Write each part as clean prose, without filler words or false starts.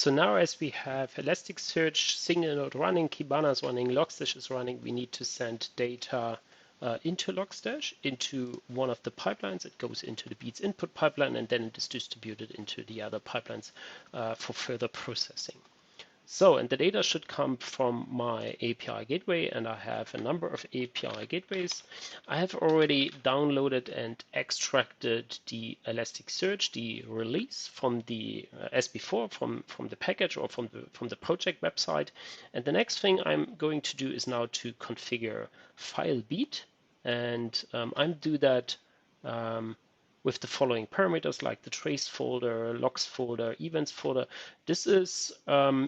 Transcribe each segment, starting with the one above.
So now as we have Elasticsearch single node running, Kibana is running, Logstash is running, we need to send data into Logstash, into one of the pipelines. It goes into the Beats input pipeline, and then it is distributed into the other pipelines for further processing. So, and the data should come from my API gateway, and I have a number of API gateways. I have already downloaded and extracted the Elasticsearch, the release from the as before from the package or from the project website. And the next thing I'm going to do is now to configure Filebeat, and I do that with the following parameters like the trace folder, logs folder, events folder. This is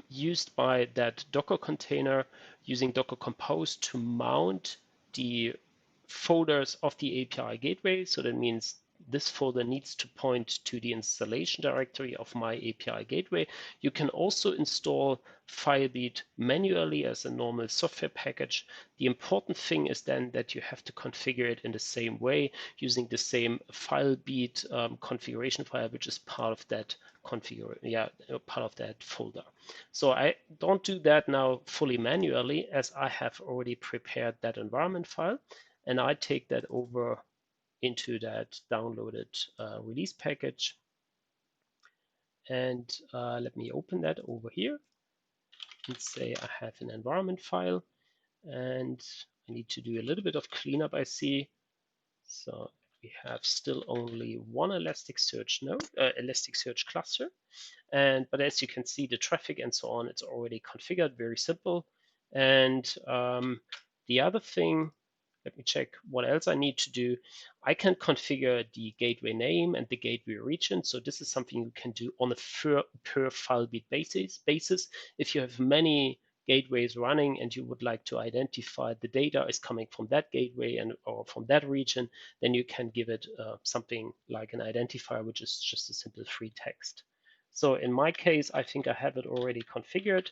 used by that Docker container using Docker Compose to mount the folders of the API gateway. So that means this folder needs to point to the installation directory of my API gateway. You can also install Filebeat manually as a normal software package. The important thing is then that you have to configure it in the same way using the same Filebeat configuration file, which is part of that part of that folder. So I don't do that now fully manually, as I have already prepared that environment file, and I take that over into that downloaded release package. And let me open that over here and say I have an environment file, and I need to do a little bit of cleanup, I see. So we have still only one Elasticsearch node, Elasticsearch cluster. But as you can see, the traffic and so on, it's already configured, very simple. And the other thing, let me check what else I need to do. I can configure the gateway name and the gateway region. So this is something you can do on a per Filebeat basis. If you have many gateways running and you would like to identify the data is coming from that gateway or from that region, then you can give it something like an identifier, which is just a simple free text. So in my case, I think I have it already configured.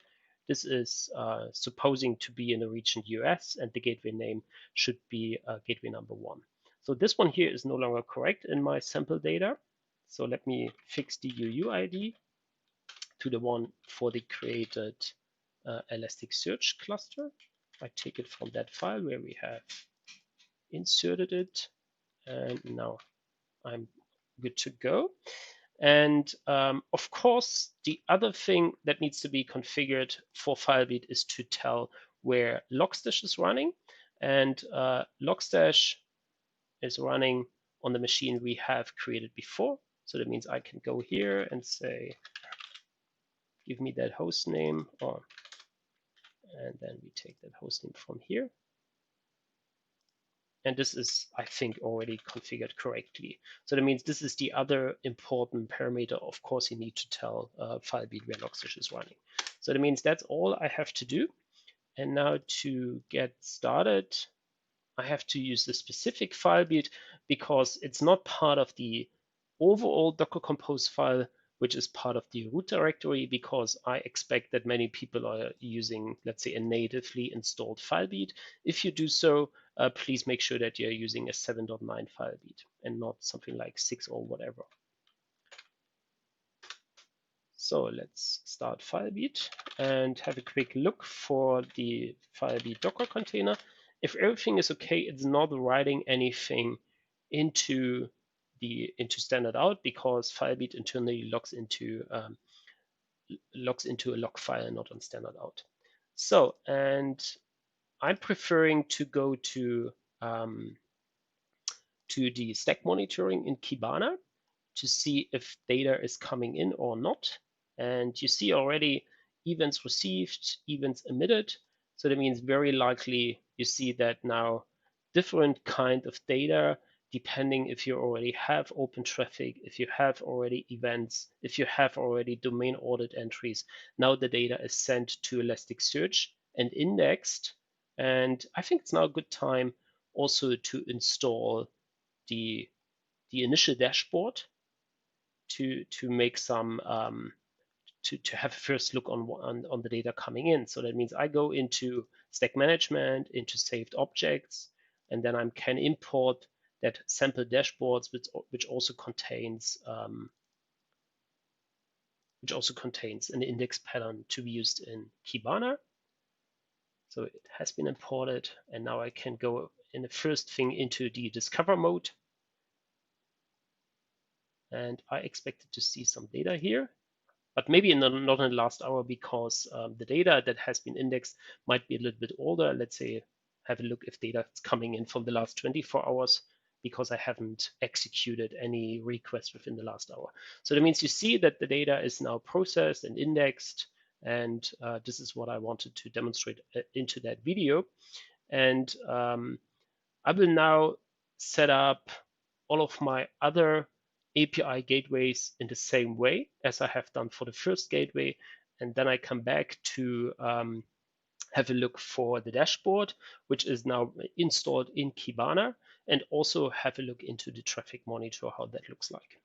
This is supposing to be in the region US, and the gateway name should be gateway number 1. So this one here is no longer correct in my sample data. So let me fix the UUID to the one for the created Elasticsearch cluster. I take it from that file where we have inserted it, and now I'm good to go. And of course, the other thing that needs to be configured for Filebeat is to tell where Logstash is running. And Logstash is running on the machine we have created before. So that means I can go here and say, give me that host name, and then we take that host name from here. And this is, I think, already configured correctly. So that means this is the other important parameter. Of course, you need to tell Filebeat where Logstash is running. So that means that's all I have to do. And now to get started, I have to use the specific Filebeat because it's not part of the overall Docker Compose file, which is part of the root directory, because I expect that many people are using, let's say, a natively installed Filebeat. If you do so, please make sure that you're using a 7.9 Filebeat and not something like 6 or whatever. So let's start Filebeat and have a quick look for the Filebeat Docker container. If everything is okay, it's not writing anything into standard out because Filebeat internally logs into a log file and not on standard out. So, and I'm preferring to go to the stack monitoring in Kibana to see if data is coming in or not. And you see already events received, events emitted. So that means very likely you see that now different kind of data, depending if you already have open traffic, if you have already events, if you have already domain audit entries. Now the data is sent to Elasticsearch and indexed. And I think it's now a good time also to install the initial dashboard to make some to have a first look on the data coming in. So that means I go into stack management, into saved objects, and then I can import that sample dashboards, which also contains which also contains an index pattern to be used in Kibana. So it has been imported, and now I can go in the first thing into the discover mode. And I expected to see some data here, but maybe not in the last hour, because the data that has been indexed might be a little bit older. Let's say, have a look if data is coming in from the last 24 hours, because I haven't executed any requests within the last hour. So that means you see that the data is now processed and indexed, and this is what I wanted to demonstrate into that video. And I will now set up all of my other API gateways in the same way as I have done for the first gateway. And then I come back to have a look for the dashboard, which is now installed in Kibana, and also have a look into the traffic monitor, how that looks like.